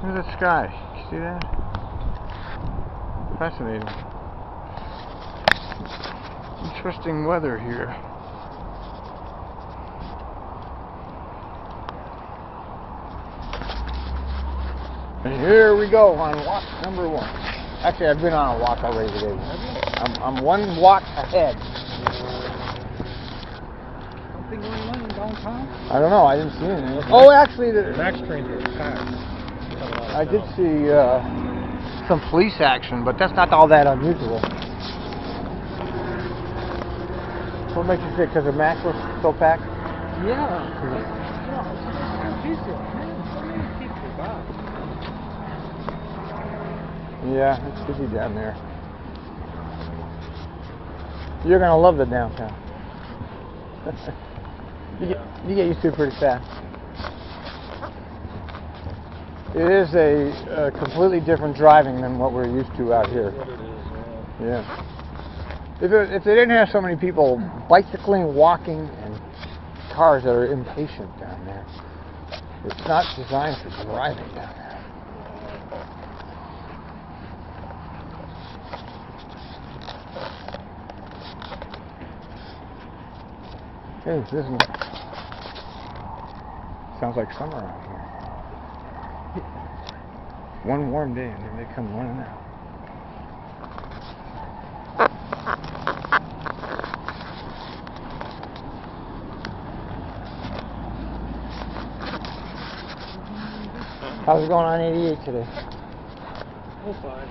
Look at the sky. You see that? Fascinating. Interesting weather here. And here we go on walk number 1. Actually, I've been on a walk already today. I'm one walk ahead. Something going on in downtown? I don't know. I didn't see anything. Oh, actually, The Max trains are packed. I did see some police action, but that's not all that unusual. What makes you think? Because the Max was so packed? Yeah. It's busy. So many people back. Yeah, it's busy down there. You're going to love the downtown. You get used to it pretty fast. It is a completely different driving than what we're used to out here. Yeah. If they didn't have so many people bicycling, walking, and cars that are impatient down there, it's not designed for driving down there. Hey, this sounds like summer out here. One warm day and then they come running out. How's it going on 88 today? Oh, fine.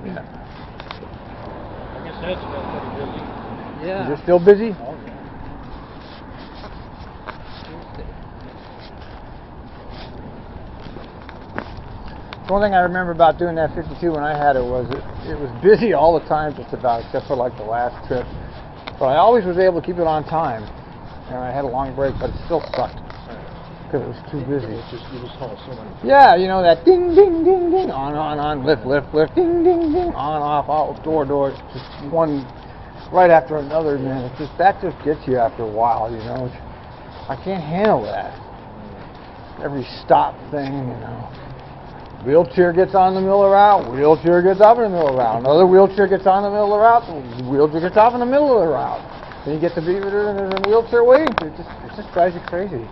Yeah. I guess that's pretty busy. Yeah. Is it still busy? Oh, yeah. The one thing I remember about doing that 52 when I had it was it was busy all the time, just about, except for like the last trip. But I always was able to keep it on time, and I had a long break, but it still sucked because it was too busy. You just haul so many. Yeah, you know that ding, ding, ding, ding, on, lift, ding, ding, ding, on, off, out, door, just one right after another, man. That just gets you after a while, you know. I can't handle that. Every stop thing, you know. Wheelchair gets on the middle of the route, wheelchair gets off in the middle of the route, another wheelchair gets on the middle of the route, wheelchair gets off in the middle of the route. Then you get to Beaver and there's a wheelchair waiting. It just drives you crazy.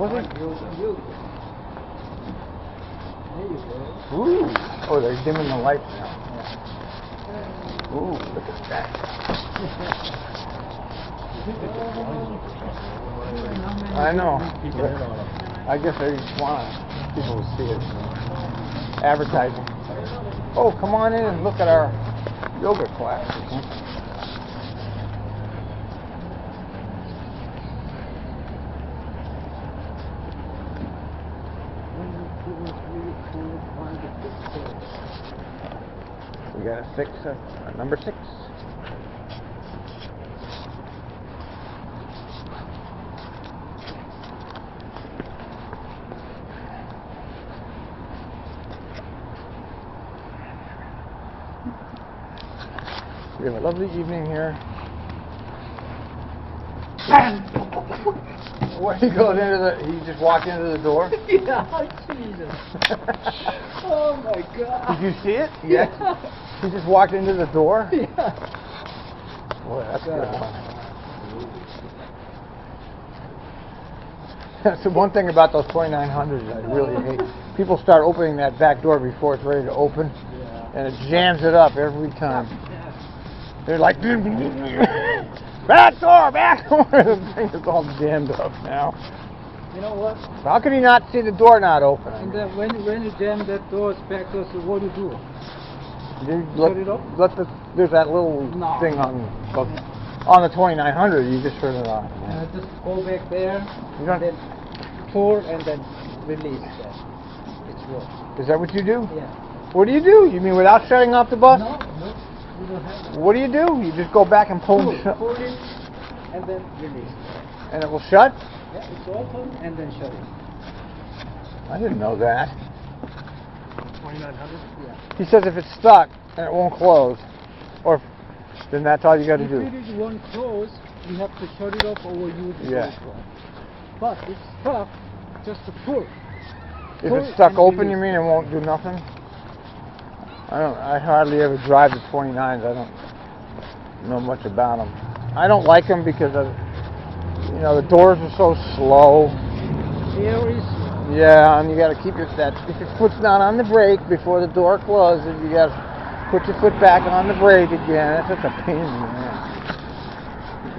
Was it? Ooh. Oh, they're dimming the lights now. Ooh, look at that. I know. I guess they just want people to see it. Advertising. Oh, come on in and look at our yoga class. We got a number 6. We have a lovely evening here. Where he goes he just walked into the door? Yeah, Jesus. Oh my God. Did you see it? Yeah. He just walked into the door? Yeah. Boy, that's good. That's the one thing about those 2900s I really hate. People start opening that back door before it's ready to open, and it jams it up every time. They're like, back door! The thing is all jammed up now. You know what? How can you not see the door not open? And then when you jam that door, back door, so what do you do? Shut it off? There's that little thing on the 2900. You just turn it on. Just go back there, You don't, then pull and then release that. It's work. is that what you do? Yeah. What do? You mean without shutting off the bus? No, you don't have to. What do? You just go back and pull it, Pull it and then release. and it will shut? Yeah, it's open and then shut it. I didn't know that. 2900? Yeah. He says if it's stuck and it won't close, or then that's all you got to If do. it is one close, you have to shut it off or use the Yeah. GoPro. But if stuck, just to pull. If it's stuck open, you mean it won't do nothing? I hardly ever drive the 29s. I don't know much about them. I don't like them because the doors are so slow. Very slow. Yeah, and you got to keep if your foot's not on the brake before the door closes, you got to put your foot back on the brake again. That's such a pain in the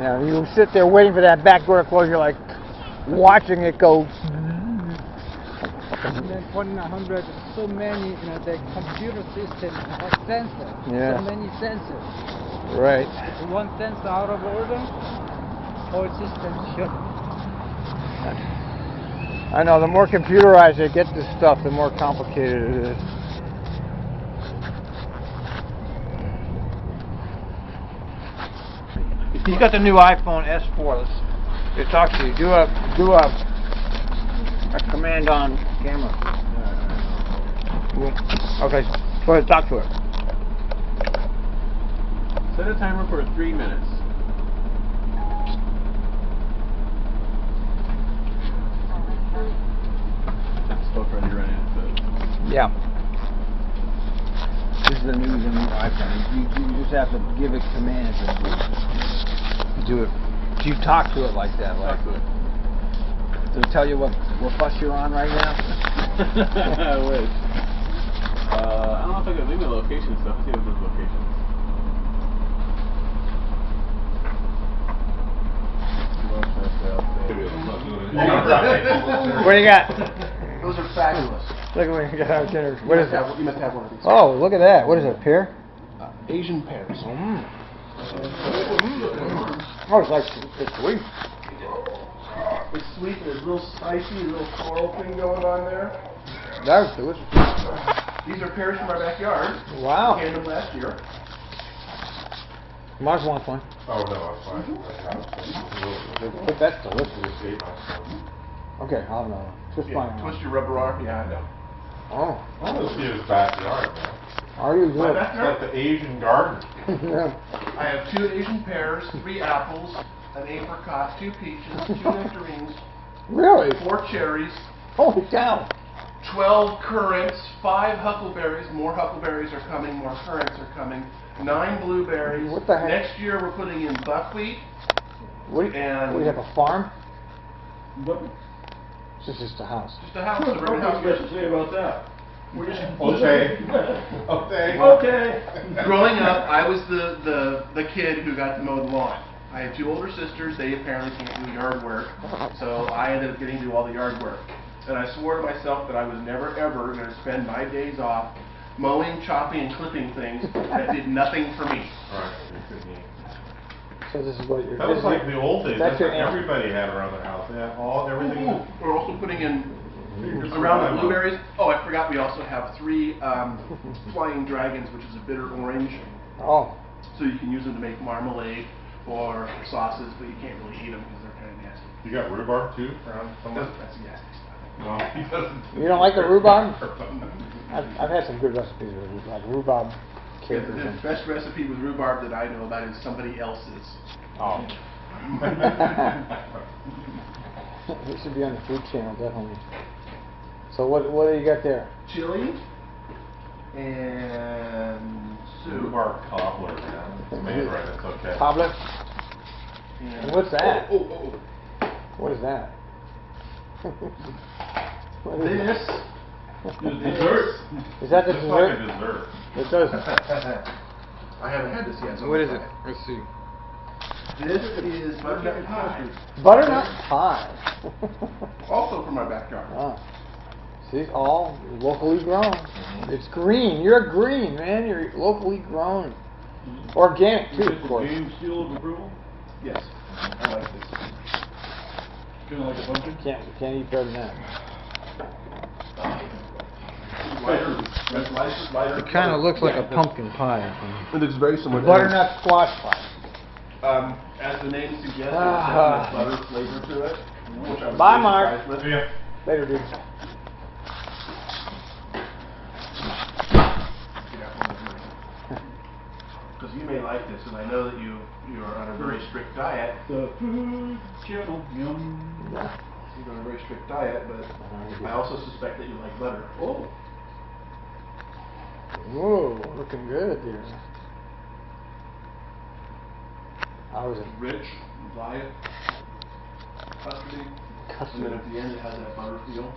ass. You sit there waiting for that back door to close. You're like watching it go. And then 2900, so many, the computer system has sensors. Yeah. So many sensors. Right. If one sensor out of order, whole system shut. I know, the more computerized they get this stuff, the more complicated it is. He's got the new iPhone S4. Let's talk to you. Do a command on camera. Okay, go ahead, talk to it. Set a timer for 3 minutes. Still trying to run into Yeah. This is the new iPhone. You just have to give it commands and do it. Do you talk to it like that? talk to it. Does it tell you what bus you're on right now? I wish. I don't know if I could leave the location stuff. See if there's locations. What do you got? Those are fabulous. Look at what you got our dinner. What is that? You must have one of these. Oh, look at that. What is it, pear? Asian pears. Oh, it's sweet. It's sweet. There's a little spicy, a little floral thing going on there. That was delicious. These are pears from our backyard. Wow. Canned them last year. Mars wants one. Oh, no, I'm fine. But that's delicious. Okay, I'll know. Just Yeah, fine. twist your rubber arm. Yeah, I know. Oh, I want to see his backyard, man. are you My good? It's backyard. like the Asian garden. Yeah. I have 2 Asian pears, 3 apples, an apricot, 2 peaches, 2 nectarines, Really? 4 cherries, Holy cow. 12 currants, 5 huckleberries. More huckleberries are coming. More currants are coming. 9 blueberries. What the heck? Next year we're putting in buckwheat. What do you have, a farm? This is just a house. Just a house, a suburban house. say about that? We're just Okay. Okay. Okay. Growing up, I was the kid who got to mow the lawn. I have 2 older sisters. They apparently can't do yard work, so I ended up getting to do all the yard work. And I swore to myself that I was never ever going to spend my days off mowing, chopping, and clipping things that did nothing for me. Right. So this is what you're. That was like the old days. That's That's your what aunt. everybody had around their house. Yeah, everything. We're also putting in around the blueberries. Oh, I forgot. We also have 3 flying dragons, which is a bitter orange. Oh, So you can use them to make marmalade or sauces, but you can't really eat them because they're kind of nasty. You got rhubarb too around somewhere? That's nasty stuff. No, he doesn't. you don't like the rhubarb? I've had some good recipes with like rhubarb Yeah, cake or the something. best recipe with rhubarb that I know about is somebody else's. Oh. It should be on the food channel, definitely. So what do you got there? Chili and soup. Rhubarb cobbler. Yeah. It's made right. It's okay. Coblet? And And what's that? Oh. What is that? What is This Dessert. Is that the Just dessert? like a dessert. It does. I haven't had this yet. So What I'm is it? gonna try Let's see. This is butternut pie, Butternut pie. also from my backyard. Ah. See, it's all locally grown. It's green. You're green, man. You're locally grown. Organic too, of course. seal of approval? Yes, I like this. Feeling like a pumpkin? Can't eat better than that. Lighter. It kind of looks like a pumpkin pie. It looks very similar. Butternut squash pie. As the name suggests, it Ah. has butter flavor to it. Which I was Bye, really Mark. surprised with. Yeah. Later, dude. Because you may like this, and I know that you are on a very strict diet. The food channel, yum. You're on a very strict diet, but I also suspect that you like butter. Oh. Whoa, looking good here. I was Rich, light, custardy, and then at the end it has that butter feel.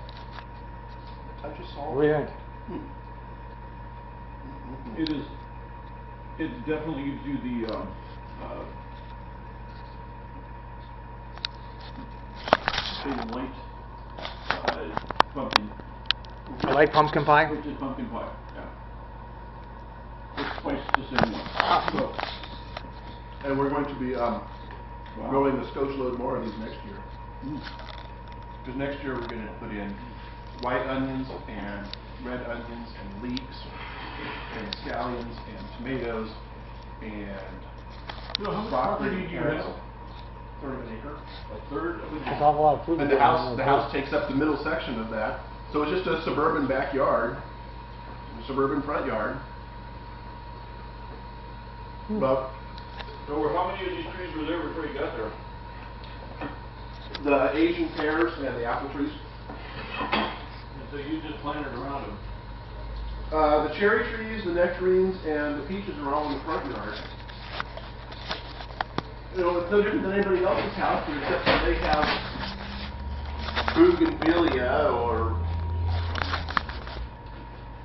Touch of salt. What do you think? It is. It definitely gives you the light pumpkin. I like pumpkin pie. Which is pumpkin pie. Yeah. It's twice the same one. So, And we're going to be growing a scotch load more of these next year. Because next year we're going to put in white onions and red onions and leeks and scallions and tomatoes and how much broccoli property and do you carrots. have? Third of an acre. A third of There's it. an awful lot of food. And the house takes up the middle section of that. So it's just a suburban backyard, a suburban front yard. But So how many of these trees were there before you got there? the Asian pears and the apple trees. And so you just planted around them. The cherry trees, the nectarines, and the peaches are all in the front yard. You know, it's no different than anybody else's house, except that they have bougainvillea or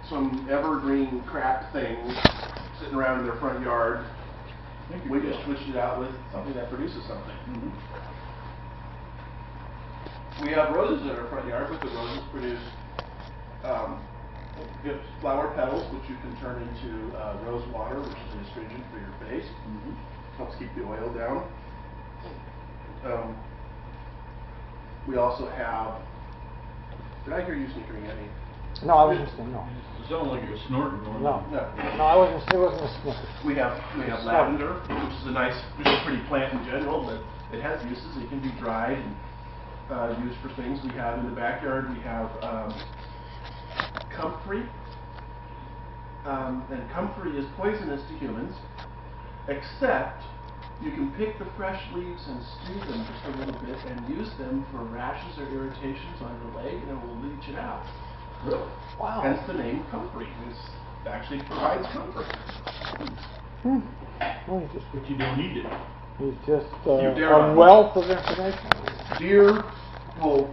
some evergreen crap thing sitting around in their front yard. We just switched it out with something that produces something. We have roses in our front yard, but the roses produce flower petals, which you can turn into rose water, which is astringent for your face. Helps keep the oil down. We also have. Did I hear you snickering at me? No, I wasn't saying no. It sounded like you were snorting. Going No. on. No. No, I wasn't. It wasn't a snicker. We have lavender, which is a pretty plant in general, but it has uses. It can be dried and used for things. We have in the backyard. We have comfrey, and comfrey is poisonous to humans, except you can pick the fresh leaves and stew them just a little bit and use them for rashes or irritations on your leg, and it will leach it out. Wow. Hence the name comfrey. It actually provides comfort. Well, he's But you don't need it. just You dare a not. wealth of information. Deer will